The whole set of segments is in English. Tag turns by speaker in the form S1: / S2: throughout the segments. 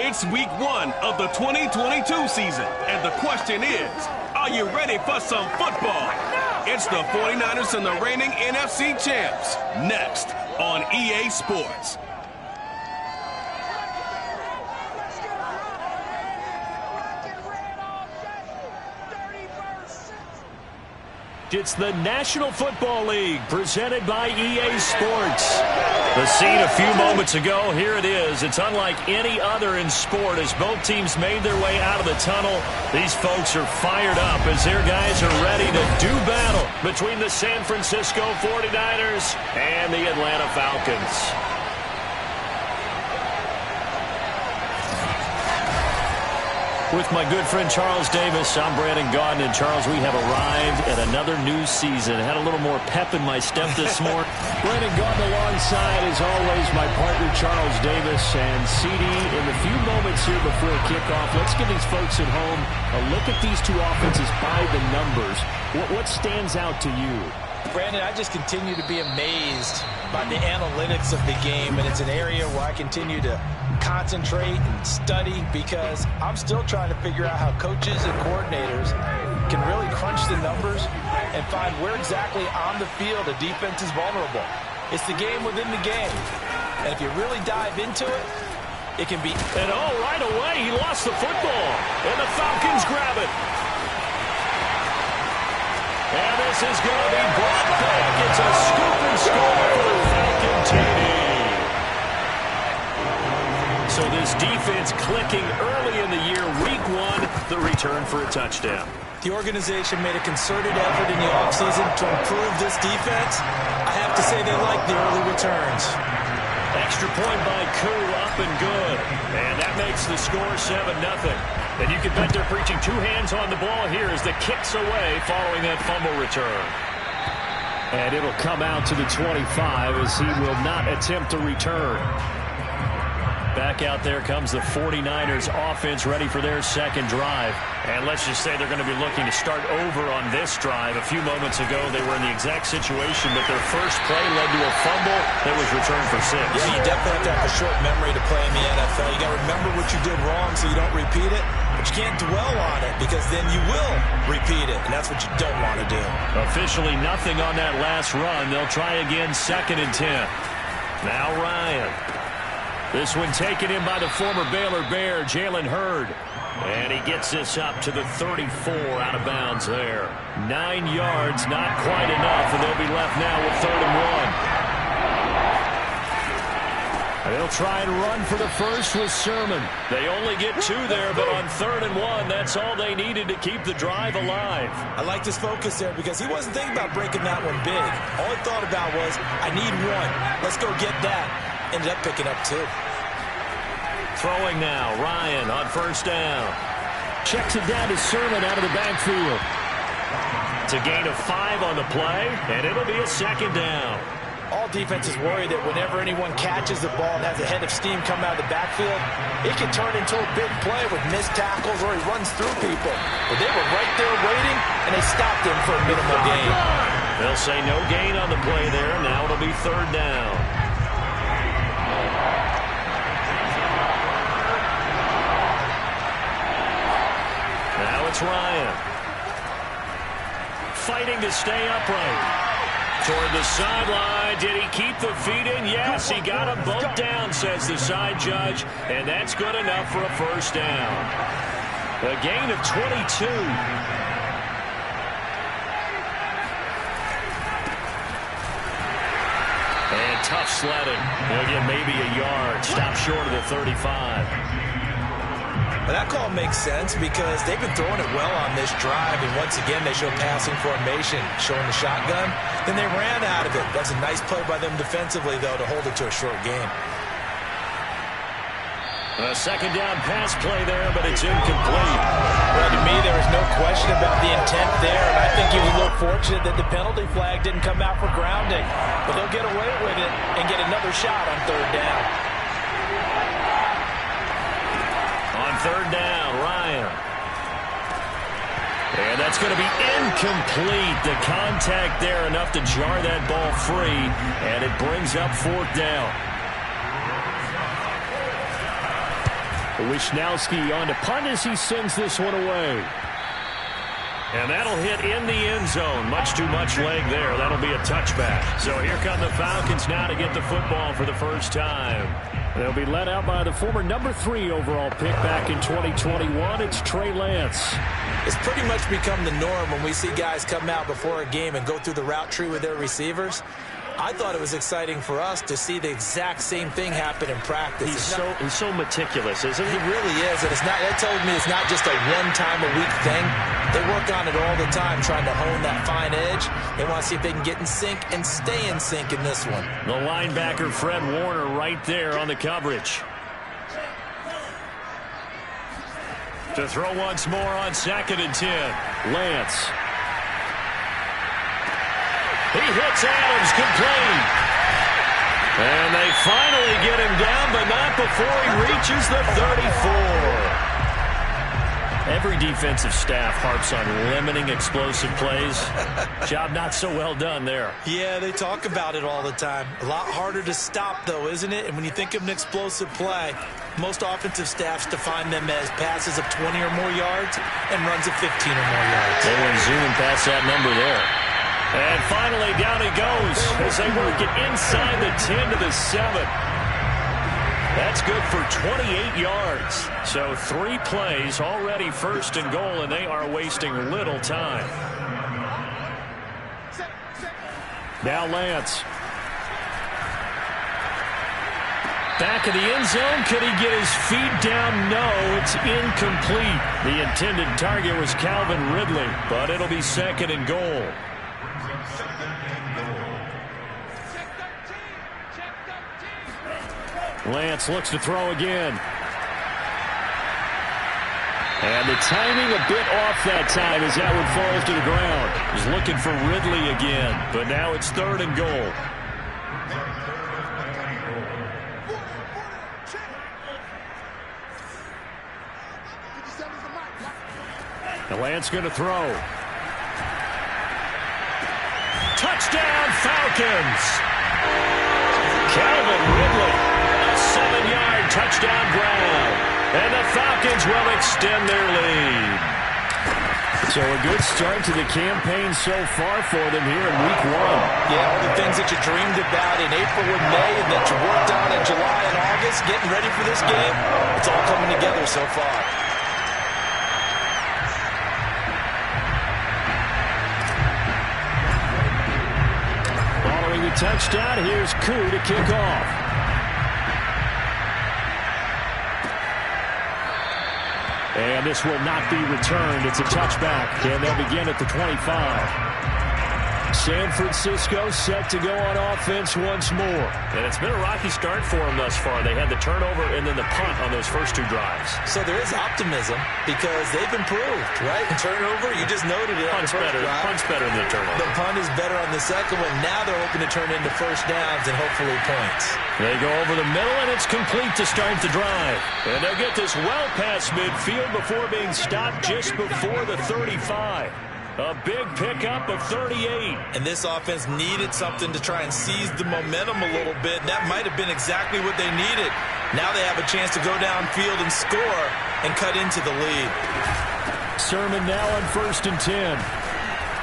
S1: It's week 1 of the 2022 season, and the question is, are you ready for some football? It's the 49ers and the reigning NFC champs, next on EA Sports.
S2: It's the National Football League presented by EA Sports. The scene a few moments ago, here it is. It's unlike any other in sport as both teams made their way out of the tunnel. These folks are fired up as their guys are ready to do battle between the San Francisco 49ers and the Atlanta Falcons. With my good friend Charles Davis, I'm Brandon Gaudin. And Charles, we have arrived at another new season. Had a little more pep in my step this morning. Brandon Gaudin alongside, as always, my partner Charles Davis. And CD, in the few moments here before kickoff, let's give these folks at home a look at these two offenses by the numbers. What stands out to you?
S3: Brandon, I just continue to be amazed by the analytics of the game, and it's an area where I continue to concentrate and study because I'm still trying to figure out how coaches and coordinators can really crunch the numbers and find where exactly on the field a defense is vulnerable. It's the game within the game, and if you really dive into it, it can be...
S2: And right away, he lost the football, and the Falcons grab it. And this is going to be brought back. It's a scoop and score for the Falcon TD. So this defense clicking early in the year, week 1, the return for a touchdown.
S3: The organization made a concerted effort in the offseason to improve this defense. I have to say they like the early returns.
S2: Extra point by Koo, up and good. And that makes the score 7-0. And you can bet they're preaching 2 hands on the ball here as the kick's away following that fumble return. And it'll come out to the 25 as he will not attempt to return. Back out there comes the 49ers offense ready for their second drive. And let's just say they're going to be looking to start over on this drive. A few moments ago, they were in the exact situation, but their first play led to a fumble that was returned for 6.
S3: Yeah, you definitely have to have a short memory to play in the NFL. You got to remember what you did wrong so you don't repeat it, but you can't dwell on it because then you will repeat it, and that's what you don't want to do.
S2: Officially nothing on that last run. They'll try again, 2nd and 10. Now Ryan. This one taken in by the former Baylor Bear, Jalen Hurd. And he gets this up to the 34 out of bounds there. 9 yards, not quite enough, and they'll be left now with 3rd and 1. They'll try and run for the first with Sermon. They only get 2 there, but on 3rd and 1, that's all they needed to keep the drive alive.
S3: I like his focus there because he wasn't thinking about breaking that one big. All he thought about was, I need 1. Let's go get that. Ended up picking up 2.
S2: Throwing now, Ryan on 1st down. Checks it down to Sermon out of the backfield. It's a gain of 5 on the play, and it'll be a 2nd down.
S3: All defenses worry that whenever anyone catches the ball and has a head of steam come out of the backfield, it can turn into a big play with missed tackles or he runs through people. But they were right there waiting, and they stopped him for a minimal gain.
S2: They'll say no gain on the play there. Now it'll be 3rd down. Now it's Ryan. Fighting to stay upright. Toward the sideline. Did he keep the feet in? Yes, he got them both down, says the side judge. And that's good enough for a 1st down. A gain of 22. And tough sledding. They'll get maybe a yard. Stop short of the 35.
S3: But that call makes sense because they've been throwing it well on this drive, and once again they show passing formation, showing the shotgun. Then they ran out of it. That's a nice play by them defensively, though, to hold it to a short game.
S2: A 2nd down pass play there, but it's incomplete.
S3: Well, to me, there is no question about the intent there, and I think he was a little fortunate that the penalty flag didn't come out for grounding. But they'll get away with it and get another shot on 3rd down.
S2: On 3rd down, Ryan. And that's going to be incomplete. The contact there enough to jar that ball free, and it brings up 4th down. Wisnowski on to punt as he sends this one away. And that'll hit in the end zone. Much too much leg there. That'll be a touchback. So here come the Falcons now to get the football for the first time. They'll be led out by the former number 3 overall pick back in 2021. It's Trey Lance.
S3: It's pretty much become the norm when we see guys come out before a game and go through the route tree with their receivers. I thought it was exciting for us to see the exact same thing happen in practice.
S2: He's so meticulous, isn't he?
S3: He really is, and that tells me it's not just a one-time-a-week thing. They work on it all the time, trying to hone that fine edge. They want to see if they can get in sync and stay in sync in this one.
S2: The linebacker, Fred Warner, right there on the coverage. To throw once more on 2nd and 10. Lance. He hits Adams, complete. And they finally get him down, but not before he reaches the 34. Every defensive staff harps on limiting explosive plays. Job not so well done there.
S3: Yeah, they talk about it all the time. A lot harder to stop, though, isn't it? And when you think of an explosive play, most offensive staffs define them as passes of 20 or more yards and runs of 15 or more yards.
S2: They went zooming past that number there. And finally, down he goes as they work it inside the 10 to the 7. That's good for 28 yards. So 3 plays already 1st and goal, and they are wasting little time. Now Lance. Back of the end zone. Could he get his feet down? No, it's incomplete. The intended target was Calvin Ridley, but it'll be 2nd and goal. Lance looks to throw again. And the timing a bit off that time as that one falls to the ground. He's looking for Ridley again, but now it's 3rd and goal. And Lance going to throw. Touchdown, Falcons! Calvin Ridley, a 7-yard touchdown grab. And the Falcons will extend their lead. So a good start to the campaign so far for them here in week 1.
S3: Yeah, all the things that you dreamed about in April and May and that you worked on in July and August, getting ready for this game, it's all coming together so far.
S2: Following the touchdown, here's Koo to kick off. And this will not be returned. It's a touchback, and they'll begin at the 25. San Francisco set to go on offense once more. And it's been a rocky start for them thus far. They had the turnover and then the punt on those first 2 drives.
S3: So there is optimism because they've improved, right? Turnover, you just noted it.
S2: Punt's better than the turnover.
S3: The punt is better on the second one. Now they're hoping to turn into first downs and hopefully points.
S2: They go over the middle, and it's complete to start the drive. And they'll get this well past midfield before being stopped just before the 35. A big pickup of 38.
S3: And this offense needed something to try and seize the momentum a little bit. That might have been exactly what they needed. Now they have a chance to go downfield and score and cut into the lead.
S2: Sermon now on 1st and 10.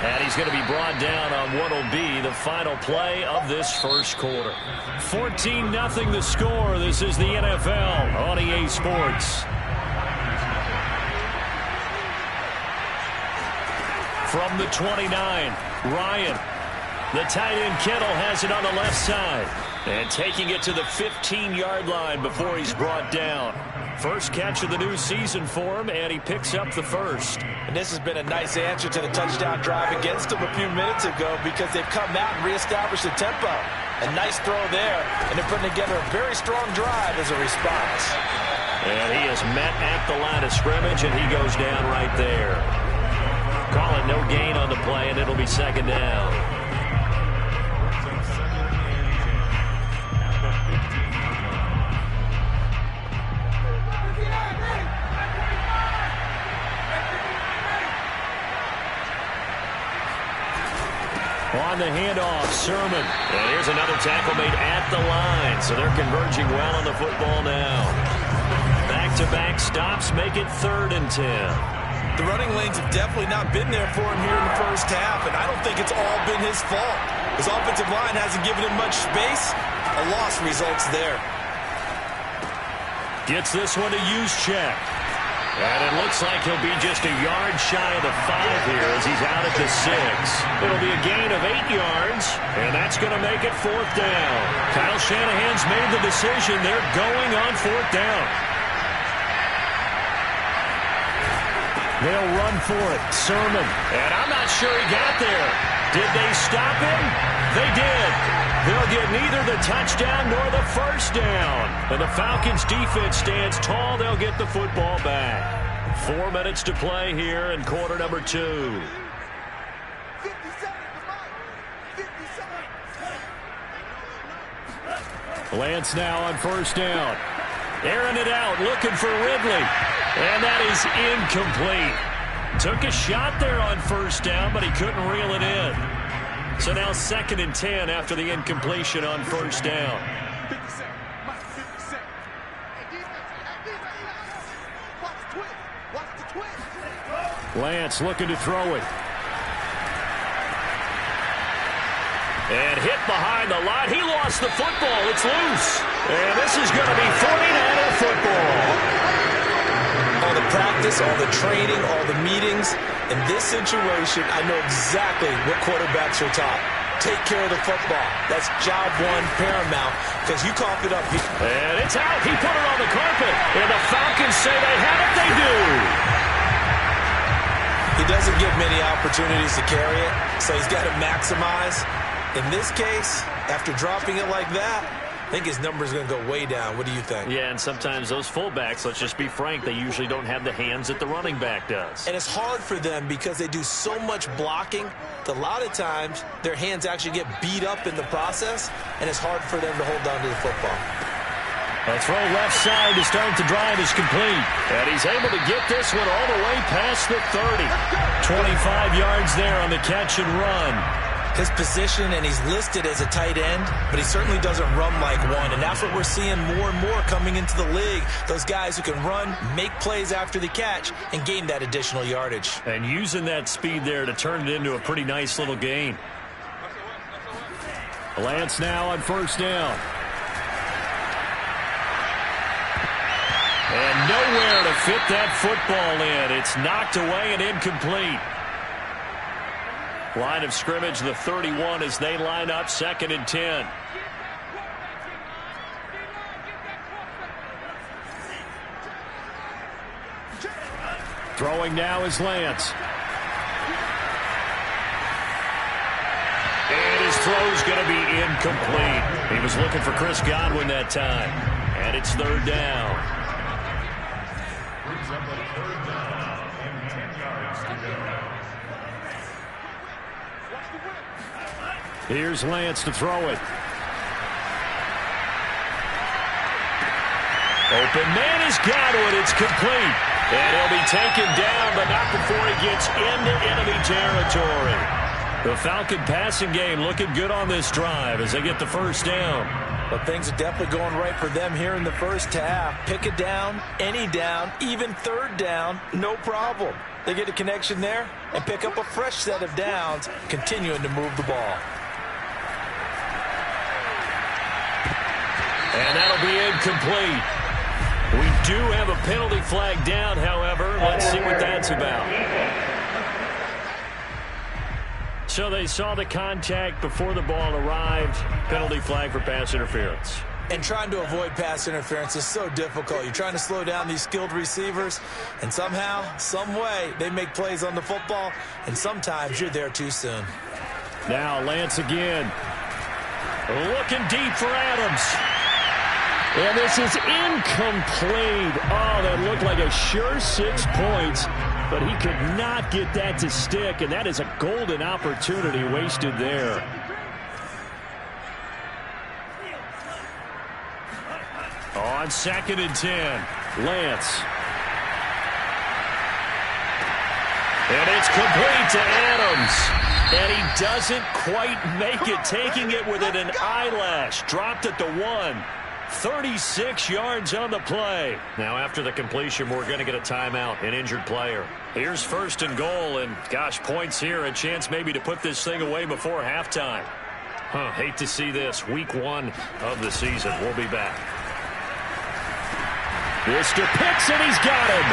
S2: And he's going to be brought down on what will be the final play of this first quarter. 14-0 the score. This is the NFL on EA Sports. From the 29, Ryan. The tight end Kittle has it on the left side. And taking it to the 15-yard line before he's brought down. First catch of the new season for him, and he picks up the first.
S3: And this has been a nice answer to the touchdown drive against them a few minutes ago because they've come out and reestablished the tempo. A nice throw there, and they're putting together a very strong drive as a response.
S2: And he is met at the line of scrimmage, and he goes down right there. Call it no gain on the play, and it'll be 2nd down. On the handoff, Sermon. And here's another tackle made at the line, so they're converging well on the football now. Back Back-to-back stops make it 3rd and 10.
S3: The running lanes have definitely not been there for him here in the first half, and I don't think it's all been his fault. His offensive line hasn't given him much space. A loss results there.
S2: Gets this one to Juszczyk. And it looks like he'll be just a yard shy of the 5 here as he's out at the 6. It'll be a gain of 8 yards, and that's going to make it 4th down. Kyle Shanahan's made the decision. They're going on 4th down. They'll run for it. Sermon. And I'm not sure he got there. Did they stop him? They did. They'll get neither the touchdown nor the first down. And the Falcons defense stands tall. They'll get the football back. 4 minutes to play here in quarter number 2. Lance now on 1st down. Airing it out, looking for Ridley. And that is incomplete. Took a shot there on 1st down, but he couldn't reel it in. So now 2nd and 10 after the incompletion on 1st down. Lance looking to throw it. And hit behind the line. He lost the football. It's loose. And this is going to be 49er football.
S3: All the practice, all the training, all the meetings. In this situation, I know exactly what quarterbacks are taught. Take care of the football. That's job one, paramount, because you cough it up.
S2: And it's out. He put it on the carpet. And the Falcons say they have it. They do.
S3: He doesn't get many opportunities to carry it, so he's got to maximize. In this case, after dropping it like that, I think his number is going to go way down. What do you think?
S2: Yeah, and sometimes those fullbacks, let's just be frank, they usually don't have the hands that the running back does.
S3: And it's hard for them because they do so much blocking that a lot of times their hands actually get beat up in the process, and it's hard for them to hold on to the football.
S2: A throw left side to start the drive is complete. And he's able to get this one all the way past the 30. 25 yards there on the catch and run.
S3: His position, and he's listed as a tight end, but he certainly doesn't run like one. And that's what we're seeing more and more coming into the league. Those guys who can run, make plays after the catch, and gain that additional yardage.
S2: And using that speed there to turn it into a pretty nice little gain. Lance now on 1st down. And nowhere to fit that football in. It's knocked away and incomplete. Line of scrimmage, the 31 as they line up, 2nd and 10. Throwing now is Lance. And his throw's going to be incomplete. He was looking for Chris Godwin that time. And it's 3rd down. Here's Lance to throw it. Open man is Godwin. It's complete. And he'll be taken down, but not before he gets into enemy territory. The Falcon passing game looking good on this drive as they get the 1st down.
S3: But things are definitely going right for them here in the first half. Pick a down, any down, even 3rd down, no problem. They get a connection there and pick up a fresh set of downs, continuing to move the ball.
S2: And that'll be incomplete. We do have a penalty flag down, however. Let's see what that's about. So they saw the contact before the ball arrived. Penalty flag for pass interference.
S3: And trying to avoid pass interference is so difficult. You're trying to slow down these skilled receivers, and somehow, some way, they make plays on the football, and sometimes you're there too soon.
S2: Now Lance again. Looking deep for Adams. And this is incomplete. Oh, that looked like a sure 6 points, but he could not get that to stick, and that is a golden opportunity wasted there. On 2nd and 10, Lance. And it's complete to Adams. And he doesn't quite make it, taking it within an eyelash. Dropped at the 1. 36 yards on the play. Now, after the completion, we're going to get a timeout, an injured player. Here's 1st and goal, and gosh, points here, a chance maybe to put this thing away before halftime. Hate to see this. Week 1 of the season. We'll be back. Mr. Pitts, and he's got him.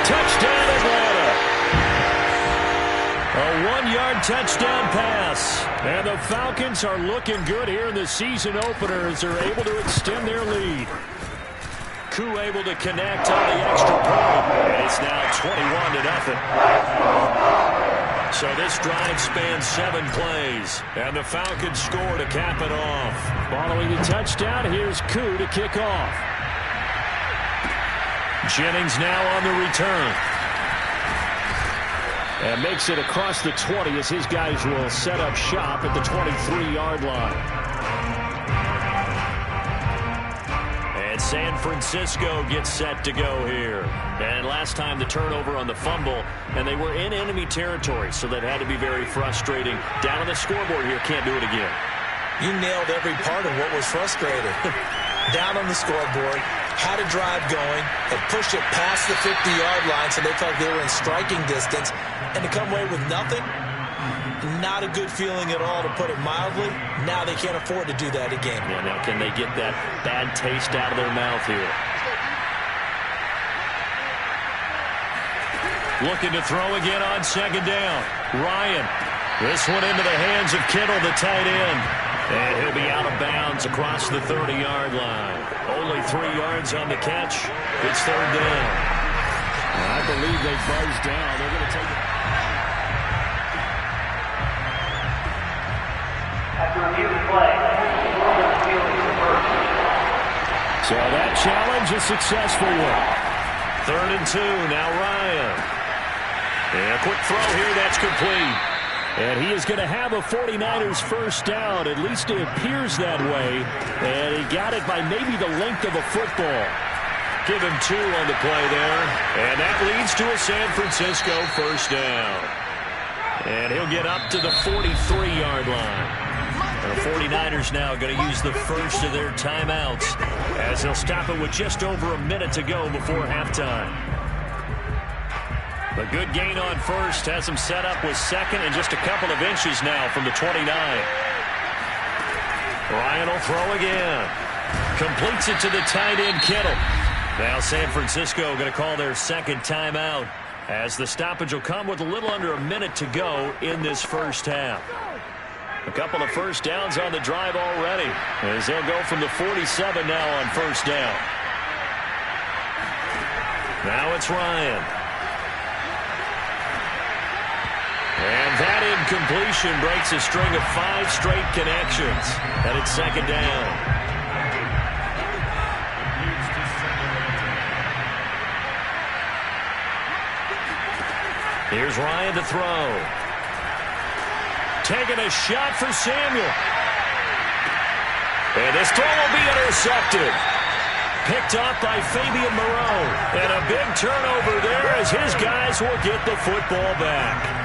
S2: Touchdown, Atlanta. A 1-yard touchdown pass. And the Falcons are looking good here in the season opener as they're able to extend their lead. Koo able to connect on the extra point. And it's now 21-0. So this drive spans 7 plays. And the Falcons score to cap it off. Following the touchdown, here's Koo to kick off. Jennings now on the return. And makes it across the 20 as his guys will set up shop at the 23-yard line. And San Francisco gets set to go here. And last time the turnover on the fumble, and they were in enemy territory, so that had to be very frustrating. Down on the scoreboard here, can't do it again.
S3: You nailed every part of what was frustrating. Down on the scoreboard, had a drive going, and pushed it past the 50-yard line so they felt they were in striking distance, and to come away with nothing, not a good feeling at all, to put it mildly. Now they can't afford to do that again.
S2: Yeah, now can they get that bad taste out of their mouth here? Looking to throw again on 2nd down. Ryan. This one into the hands of Kittle, the tight end. And he'll be out of bounds across the 30-yard line. Only 3 yards on the catch. It's 3rd down.
S4: I believe they buzzed down. They're going to take it.
S5: After review of play,
S2: so that challenge is successful. 3rd and 2. Now Ryan. And a quick throw here. That's complete. And he is going to have a 49ers first down. At least it appears that way. And he got it by maybe the length of a football. Give him 2 on the play there. And that leads to a San Francisco first down. And he'll get up to the 43-yard line. The 49ers now going to use the first of their timeouts as they'll stop it with just over a minute to go before halftime. A good gain on first has him set up with 2nd and just a couple of inches now from the 29. Ryan will throw again. Completes it to the tight end, Kittle. Now San Francisco going to call their 2nd timeout as the stoppage will come with a little under a minute to go in this first half. A couple of first downs on the drive already as they'll go from the 47 now on first down. Now it's Ryan. And that incompletion breaks a string of 5 straight connections. And it's 2nd down. Here's Ryan to throw. Taking a shot for Samuel. And this throw will be intercepted. Picked off by Fabian Moreau. And a big turnover there as his guys will get the football back.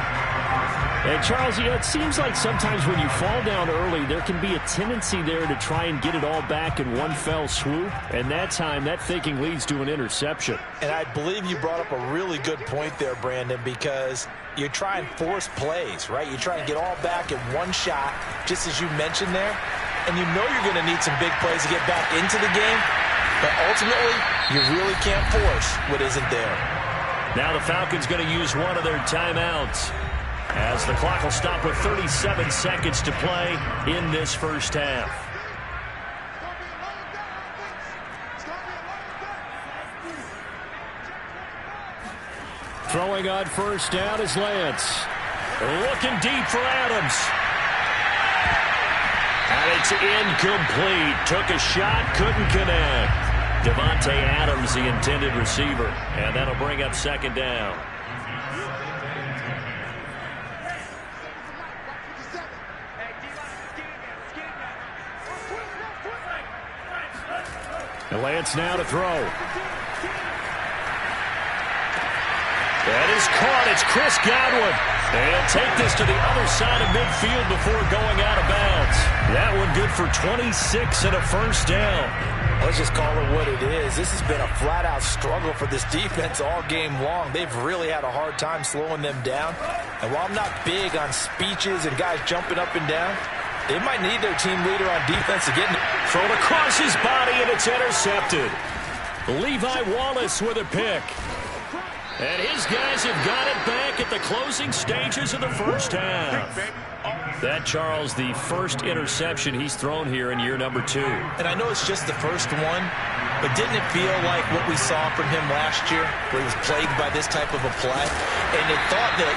S4: And, Charles, it seems like sometimes when you fall down early, there can be a tendency there to try and get it all back in one fell swoop. And that time, that thinking leads to an interception.
S3: And I believe you brought up a really good point there, Brandon, because you try and force plays, right? You try and get all back in one shot, just as you mentioned there. And you know you're going to need some big plays to get back into the game. But ultimately, you really can't force what isn't there.
S2: Now the Falcons going to use one of their timeouts as the clock will stop with 37 seconds to play in this first half.
S4: Throwing on first down is Lance.
S2: Looking deep for Adams. And it's incomplete. Took a shot, couldn't connect. Davante Adams, the intended receiver. And that'll bring up 2nd down.
S4: And Lance now to throw.
S2: That is caught. It's Chris Godwin. And take this to the other side of midfield before going out of bounds. That one good for 26 and a first down.
S3: Let's just call it what it is. This has been a flat-out struggle for this defense all game long. They've really had a hard time slowing them down. And while I'm not big on speeches and guys jumping up and down, they might need their team leader on defense to get in.
S2: Thrown across his body, and it's intercepted. Levi Wallace with a pick. And his guys have got it back at the closing stages of the first half. That, Charles, the first interception he's thrown here in year number 2.
S3: And I know it's just the first one, but didn't it feel like what we saw from him last year, where he was plagued by this type of a play? And they thought that,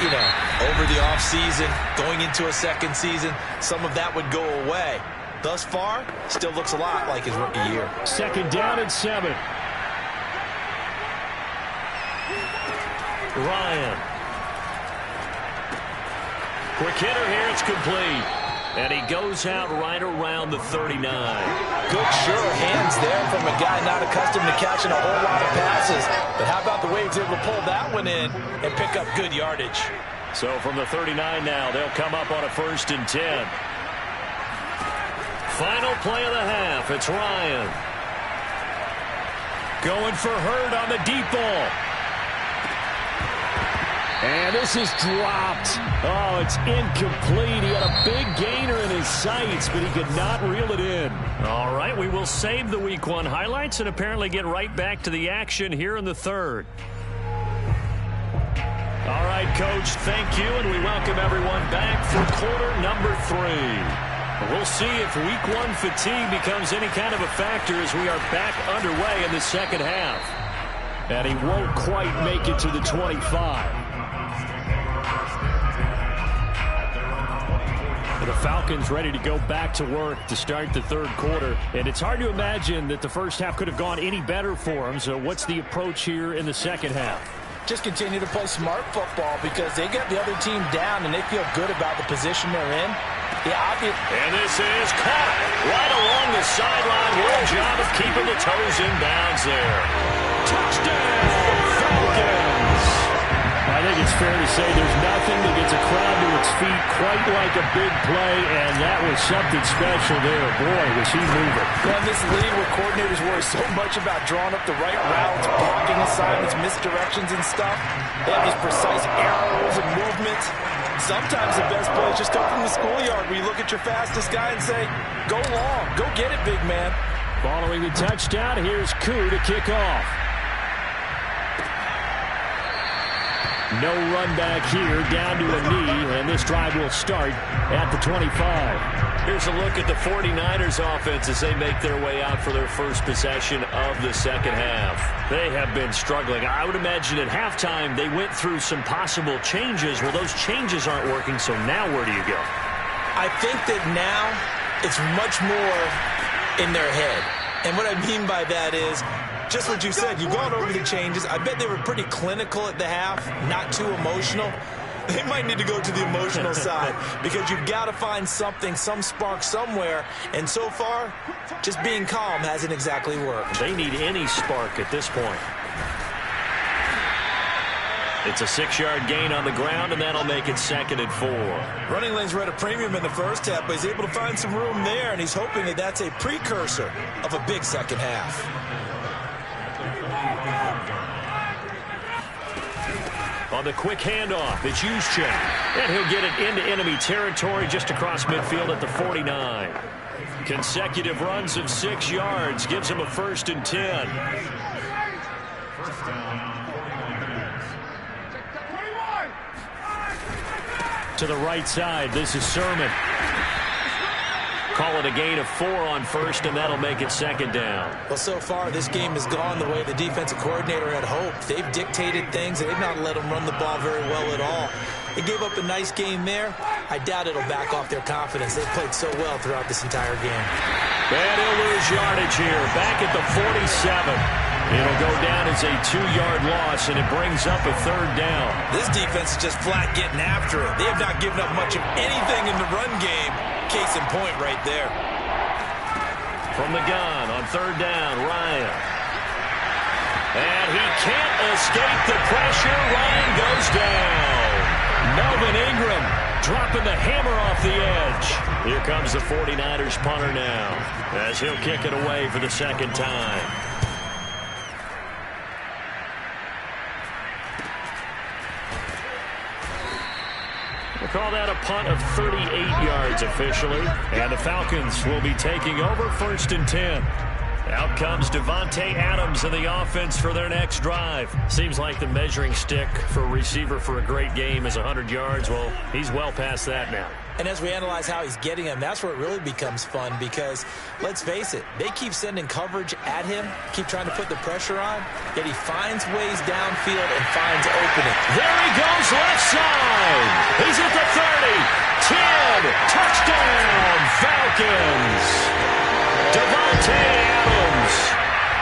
S3: over the offseason, going into a second season, some of that would go away. Thus far, still looks a lot like his rookie year.
S4: Second down and 7.
S2: Ryan. Quick hitter here, it's complete. And he goes out right around the 39.
S3: Good, sure hands there from a guy not accustomed to catching a whole lot of passes. But how about the way he was able to pull that one in and pick up good yardage?
S2: So from the 39 now, they'll come up on a 1st and 10. Final play of the half, it's Ryan. Going for Hurd on the deep ball.
S4: And this is dropped. Oh, it's incomplete. He had a big gainer in his sights, but he could not reel it in.
S2: All right, we will save the Week 1 highlights and apparently get right back to the action here in the 3rd. All right, Coach, thank you, and we welcome everyone back for quarter number 3. We'll see if Week 1 fatigue becomes any kind of a factor as we are back underway in the second half.
S4: And he won't quite make it to the 25. The Falcons ready to go back to work to start the 3rd quarter. And it's hard to imagine that the first half could have gone any better for them. So what's the approach here in the second half?
S3: Just continue to play smart football because they get the other team down and they feel good about the position they're in.
S2: And this is caught right along the sideline. Good job of keeping the toes in bounds there. Touchdown, Falcons!
S4: I think it's fair to say there's nothing that gets a crowd to its feet quite like a big play, and that was something special there. Boy, was he moving.
S3: Well, in this league where coordinators worry so much about drawing up the right routes, blocking assignments, misdirections and stuff, they have these precise arrows and movements. Sometimes the best play is just go from the schoolyard where you look at your fastest guy and say, go long, go get it, big man.
S4: Following the touchdown, here's Koo to kick off. No run back here, down to a knee, and this drive will start at the 25.
S2: Here's a look at the 49ers offense as they make their way out for their first possession of the second half. They have been struggling. I would imagine at halftime they went through some possible changes. Well, those changes aren't working, so now where do you go?
S3: I think that now it's much more in their head. And what I mean by that is, just what you said, you've gone over the changes. I bet they were pretty clinical at the half, not too emotional. They might need to go to the emotional side because you've got to find something, some spark somewhere. And so far, just being calm hasn't exactly worked.
S2: They need any spark at this point. It's a 6-yard gain on the ground, and that'll make it 2nd and 4.
S3: Running lanes were at a premium in the first half, but he's able to find some room there, and he's hoping that that's a precursor of a big second half.
S2: On the quick handoff, it's Juszczyk. And he'll get it into enemy territory just across midfield at the 49. Consecutive runs of 6 yards gives him a 1st and 10.
S4: To the right side, this is Sermon.
S2: Call it a gain of 4 on 1st, and that'll make it 2nd down.
S3: Well, so far, this game has gone the way the defensive coordinator had hoped. They've dictated things, and they've not let them run the ball very well at all. They gave up a nice game there. I doubt it'll back off their confidence. They've played so well throughout this entire game.
S2: And he'll lose yardage here, back at the 47. It'll go down as a 2-yard loss, and it brings up a 3rd down.
S3: This defense is just flat getting after it. They have not given up much of anything in the run game. Case in point right there.
S2: From the gun on 3rd down, Ryan. And he can't escape the pressure. Ryan goes down. Melvin Ingram dropping the hammer off the edge. Here comes the 49ers punter now as he'll kick it away for the second time. We'll call that a punt of 38 yards officially. And the Falcons will be taking over 1st and 10. Out comes Davante Adams in the offense for their next drive. Seems like the measuring stick for a receiver for a great game is 100 yards. Well, he's well past that now.
S3: And as we analyze how he's getting him, that's where it really becomes fun because, let's face it, they keep sending coverage at him, keep trying to put the pressure on, yet he finds ways downfield and finds opening.
S2: There he goes left side. He's at the 30, 10, touchdown, Falcons. Davante Adams,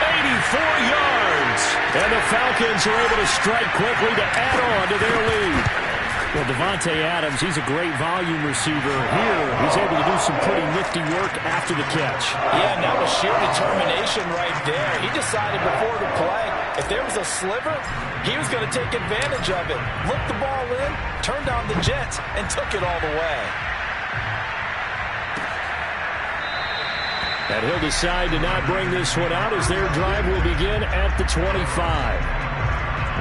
S2: 84 yards. And the Falcons are able to strike quickly to add on to their lead. Well, Davante Adams, he's a great volume receiver. Here, he's able to do some pretty nifty work after the catch.
S3: Yeah, and that was sheer determination right there. He decided before the play, if there was a sliver, he was going to take advantage of it. Looked the ball in, turned on the Jets, and took it all the way.
S4: And he'll decide to not bring this one out as their drive will begin at the 25.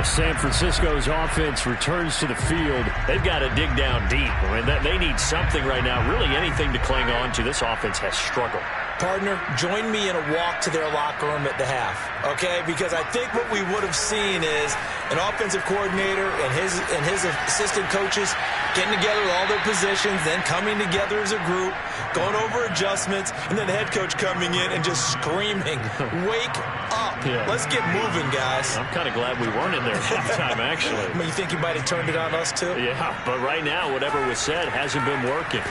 S4: San Francisco's offense returns to the field.
S2: They've got to dig down deep. I mean, they need something right now, really anything to cling on to. This offense has struggled.
S3: Partner, join me in a walk to their locker room at the half, okay? Because I think what we would have seen is an offensive coordinator and his assistant coaches getting together with all their positions, then coming together as a group, going over adjustments, and then the head coach coming in and just screaming, wake up. Yeah. Let's get moving, guys.
S2: I'm kind of glad we weren't in there at halftime, actually.
S3: I mean, you think he might have turned it on us, too?
S2: Yeah, but right now, whatever was said hasn't been working.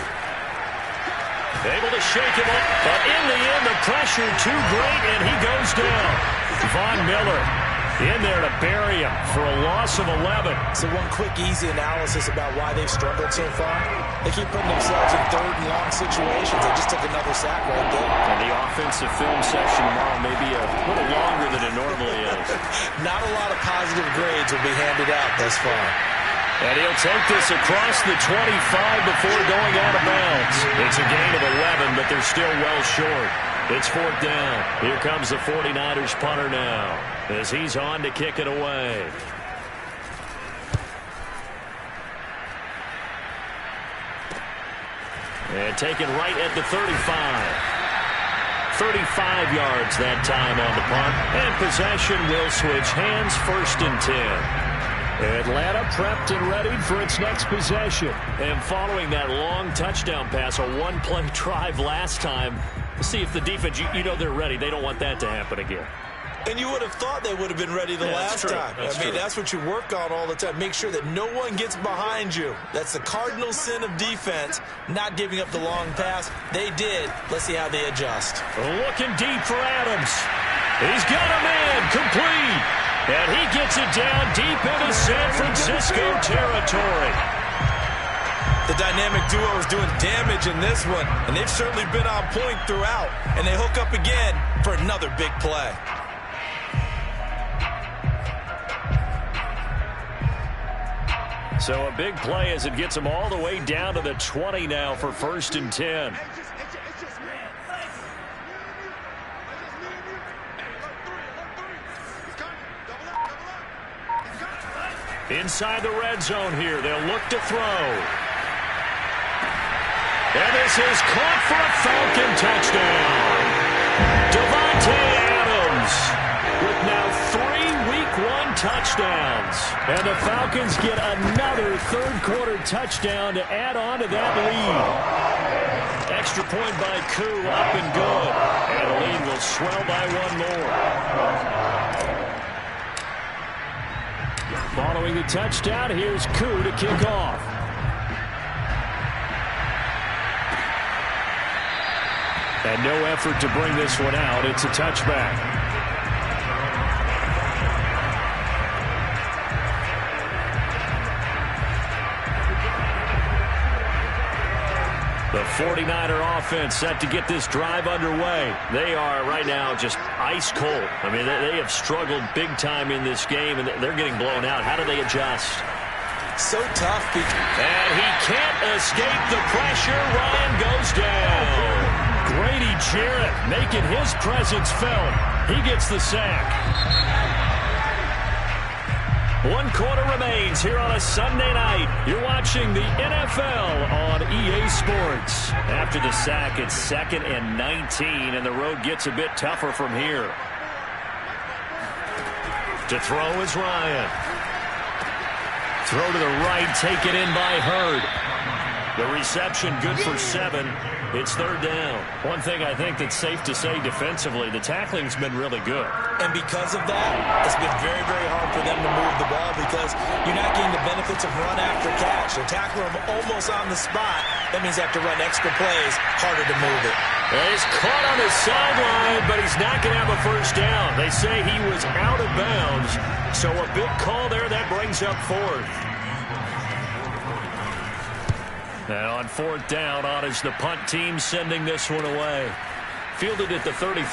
S2: Able to shake him up, but in the end, the pressure too great, and he goes down. Von Miller in there to bury him for a loss of 11.
S3: So one quick, easy analysis about why they've struggled so far. They keep putting themselves in third and long situations. They just took another sack right there.
S2: And the offensive film session tomorrow may be a little longer than it normally is.
S3: Not a lot of positive grades will be handed out thus far.
S2: And he'll take this across the 25 before going out of bounds. It's a gain of 11, but they're still well short. It's 4th down. Here comes the 49ers punter now as he's on to kick it away. And taken right at the 35. 35 yards that time on the punt. And possession will switch hands, 1st and 10.
S4: Atlanta prepped and ready for its next possession.
S2: And following that long touchdown pass, a one-play drive last time, let's see if the defense, you know they're ready. They don't want that to happen again.
S3: And you would have thought they would have been ready the last time. I mean, that's what you work on all the time. Make sure that no one gets behind you. That's the cardinal sin of defense, not giving up the long pass. They did. Let's see how they adjust.
S2: Looking deep for Adams. He's got a man complete. And he gets it down deep into San Francisco territory.
S3: The dynamic duo is doing damage in this one, and they've certainly been on point throughout. And they hook up again for another big play.
S2: So a big play as it gets them all the way down to the 20 now for 1st and 10. Inside the red zone here. They'll look to throw. And this is caught for a Falcon touchdown. Davante Adams with now 3 Week 1 touchdowns.
S4: And the Falcons get another third-quarter touchdown to add on to that lead.
S2: Extra point by Koo, up and good. And the lead will swell by 1 more.
S4: Following the touchdown, here's Koo to kick off. And no effort to bring this one out. It's a touchback.
S2: The 49er offense set to get this drive underway. They are right now just ice cold. I mean, they have struggled big time in this game, and they're getting blown out. How do they adjust?
S3: So tough.
S2: And he can't escape the pressure. Ryan goes down.
S4: Grady Jarrett making his presence felt. He gets the sack. 1 quarter remains here on a Sunday night. You're watching the NFL on EA Sports. After the sack, it's 2nd and 19, and the road gets a bit tougher from here. To throw is Ryan. Throw to the right, taken in by Hurd. The reception good for 7. It's 3rd down. One thing I think that's safe to say defensively, the tackling's been really good.
S3: And because of that, it's been very, very hard for them to move the ball because you're not getting the benefits of run after catch. They're tackling them almost on the spot. That means they have to run extra plays, harder to move it.
S2: He's caught on the sideline, but he's not going to have a first down. They say he was out of bounds, so a big call there. That brings up 4th. And on 4th down, on is the punt team sending this one away. Fielded at the 33.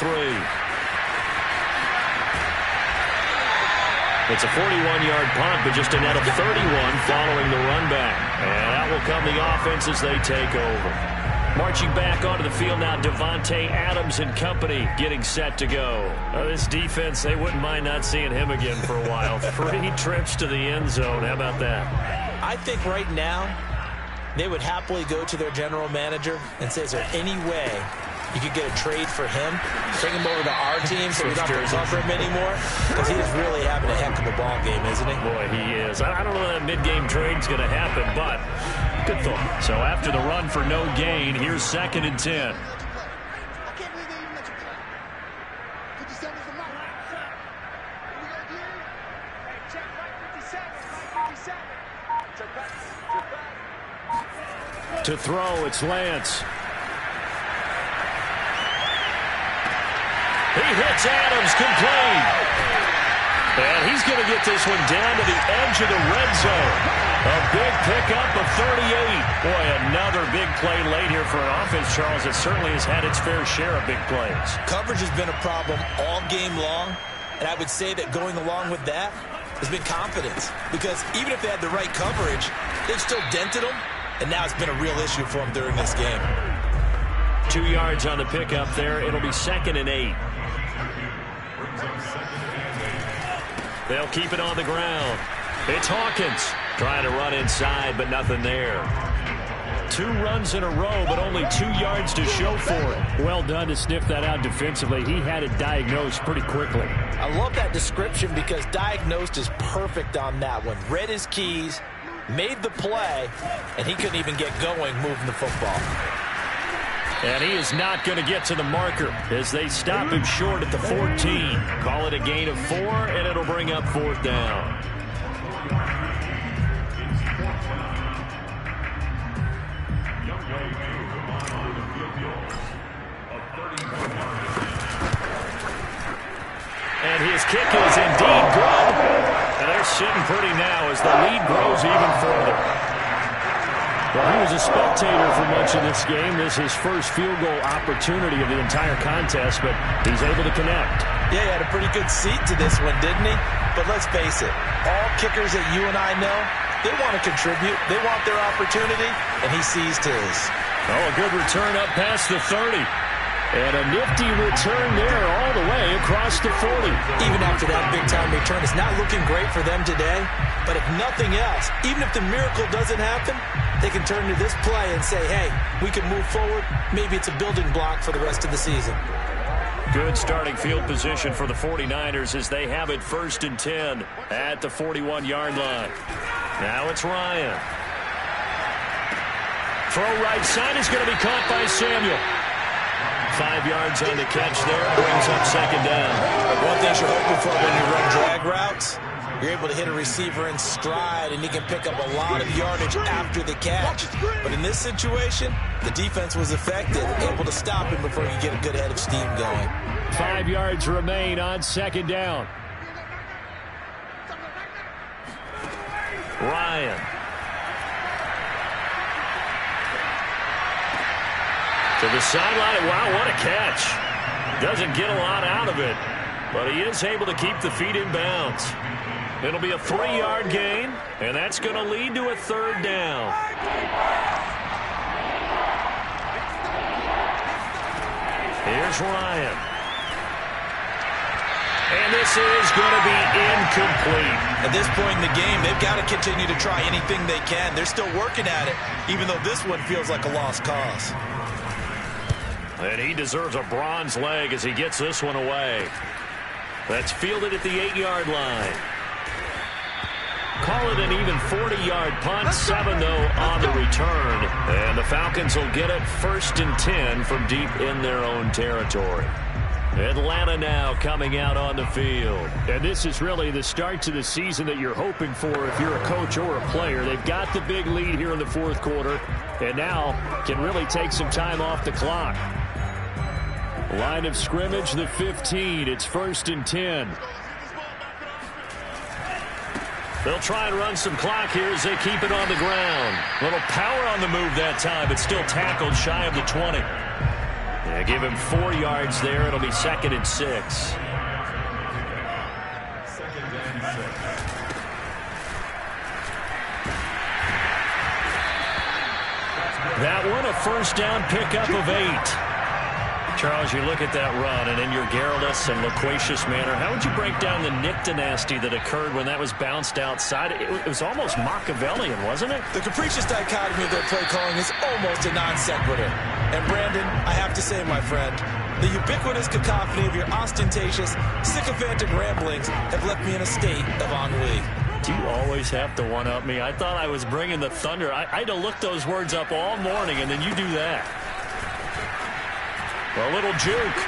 S2: It's a 41-yard punt, but just a net of 31 following the run back. And that will come the offense as they take over. Marching back onto the field now, Davante Adams and company getting set to go. This defense, they wouldn't mind not seeing him again for a while. 3 trips to the end zone. How about that?
S3: I think right now, they would happily go to their general manager and say, is there any way you could get a trade for him, bring him over to our team so we don't have to cover him anymore? Because he is really having a heck of a ball game, isn't he?
S2: Boy, he is. I don't know that mid-game trade's going to happen, but good thought. So after the run for no gain, here's 2nd and 10.
S4: To throw, it's Lance.
S2: He hits Adams, complete. And he's going to get this one down to the edge of the red zone. A big pickup of 38. Boy, another big play late here for an offense, Charles, that certainly has had its fair share of big plays.
S3: Coverage has been a problem all game long, and I would say that going along with that has been confidence. Because even if they had the right coverage, they've still dented them. And now it's been a real issue for him during this game.
S2: 2 yards on the pickup there. It'll be 2nd and 8. They'll keep it on the ground. It's Hawkins trying to run inside, but nothing there. 2 runs in a row, but only 2 yards to show for it.
S4: Well done to sniff that out defensively. He had it diagnosed pretty quickly.
S3: I love that description because diagnosed is perfect on that one. Read his keys, made the play, and he couldn't even get going moving the football.
S2: And he is not going to get to the marker as they stop him short at the 14. Call it a gain of 4, and it'll bring up 4th down. And his kick is indeed good. And they're sitting pretty now as the lead grows even further.
S4: Well, he was a spectator for much of this game. This is his first field goal opportunity of the entire contest, but he's able to connect.
S3: Yeah, he had a pretty good seat to this one, didn't he? But let's face it, all kickers that you and I know, they want to contribute. They want their opportunity, and he seized his.
S2: Oh, a good return up past the 30. And a nifty return there all the way across the 40.
S3: Even after that big-time return, it's not looking great for them today. But if nothing else, even if the miracle doesn't happen, they can turn to this play and say, hey, we can move forward. Maybe it's a building block for the rest of the season.
S2: Good starting field position for the 49ers as they have it 1st and 10 at the 41-yard line. Now it's Ryan. Throw right side is going to be caught by Samuel. 5 yards on the catch there, brings up 2nd down.
S3: One thing you're hoping for when you run drag routes, you're able to hit a receiver in stride, and he can pick up a lot of yardage after the catch. But in this situation, the defense was effective, able to stop him before you get a good head of steam going.
S4: 5 yards remain on 2nd down.
S2: Ryan. To the sideline. Wow, what a catch. Doesn't get a lot out of it, but he is able to keep the feet in bounds. It'll be a 3-yard gain, and that's going to lead to a third down. Here's Ryan. And this is going to be incomplete.
S3: At this point in the game, they've got to continue to try anything they can. They're still working at it, even though this one feels like a lost cause.
S2: And he deserves a bronze leg as he gets this one away. That's fielded at the 8-yard line. Call it an even 40-yard punt. 7, though, on the return. And the Falcons will get it 1st and 10 from deep in their own territory. Atlanta now coming out on the field.
S4: And this is really the start to the season that you're hoping for if you're a coach or a player. They've got the big lead here in the 4th quarter, and now can really take some time off the clock. Line of scrimmage, the 15. It's 1st and 10.
S2: They'll try and run some clock here as they keep it on the ground. A little power on the move that time, but still tackled shy of the 20. Yeah, give him 4 yards there. It'll be 2nd and 6. That one, a 1st down pickup of 8. Charles, you look at that run, and in your garrulous and loquacious manner, how would you break down the Nick dynasty that occurred when that was bounced outside? It was almost Machiavellian, wasn't it?
S3: The capricious dichotomy of their play calling is almost a non sequitur. And Brandon, I have to say, my friend, the ubiquitous cacophony of your ostentatious, sycophantic ramblings have left me in a state of ennui.
S2: Do you always have to one-up me? I thought I was bringing the thunder. I had to look those words up all morning, and then you do that. A little juke.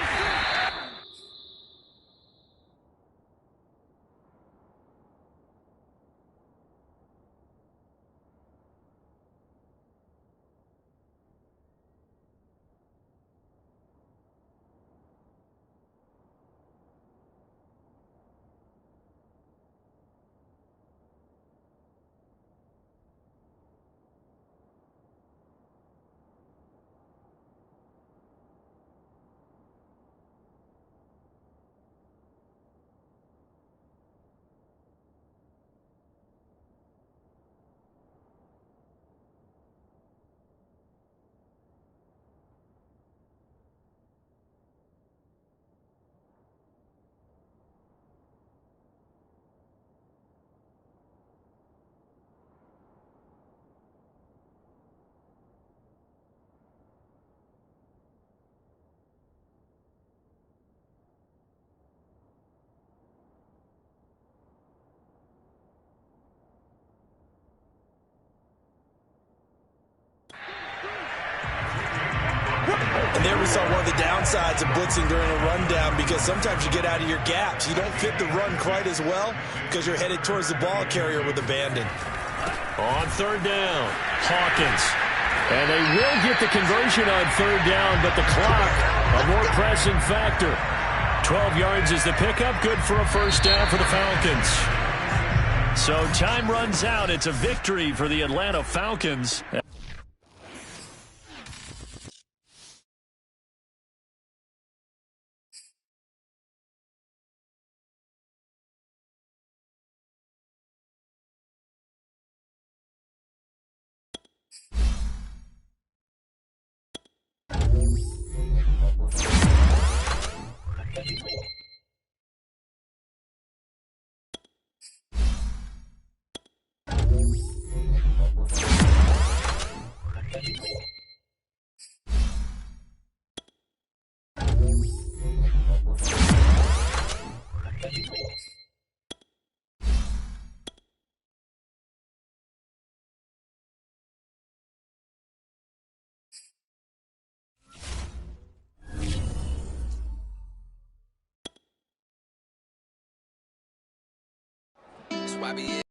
S3: And there we saw one of the downsides of blitzing during a rundown, because sometimes you get out of your gaps. You don't fit the run quite as well because you're headed towards the ball carrier with abandon.
S2: On 3rd down, Hawkins. And they will get the conversion on 3rd down, but the clock, a more pressing factor. 12 yards is the pickup, good for a 1st down for the Falcons. So time runs out. It's a victory for the Atlanta Falcons.
S5: I be